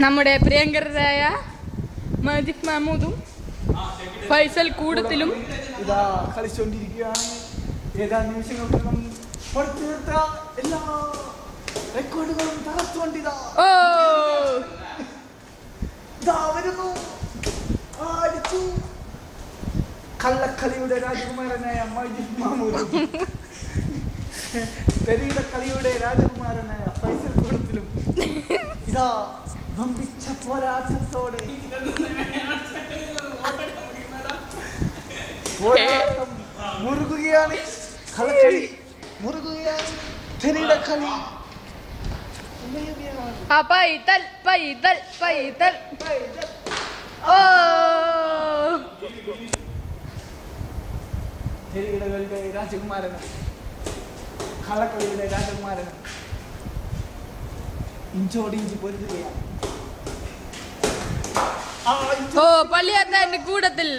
നമ്മുടെ പ്രിയങ്കരായ മജിദ് മഹമൂദും ഫൈസൽ കൂടത്തിലും ഇതാ കളിച്ചുകൊണ്ടിരിക്കുകയാണ്. ഏതാനും നിമിഷങ്ങൾക്കകം പുറത്തുവിട്ട എല്ലാ റെക്കോർഡുകളും തകർത്തുകൊണ്ടിതാ വരുന്നു. അടിച്ചു. കള്ളക്കളിയുടെ രാജകുമാരനായ മജിദ് മഹമൂദ്, തെരീട കളിയുടെ രാജകുമാരനായ ഫൈസൽ കൂടത്തിലും ഇതാ വമ്പിച്ച പോരാട്ടത്തോടെ പോരാട്ടം മുറുകുകയാണ്. കളക്കളി മുറുകുകയാണ്. തെരീട കളി പൈതൽ പൈതൽ പൈതൽ തെരീടകളുടെ രാജകുമാരനും കളക്കളിയുടെ രാജകുമാരനും ഇഞ്ചോടിഞ്ച് പൊരുതുകയാണ്. പള്ളിയാത്താന്റെ കൂടത്തിൽ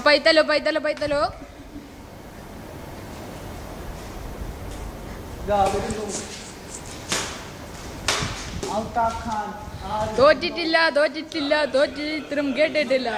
പൈത്തലോ പൈത്തലോ പൈത്തലോ തോറ്റിട്ടില്ല തോറ്റിട്ടില്ല തോറ്റിട്ടും കേട്ടിട്ടില്ല.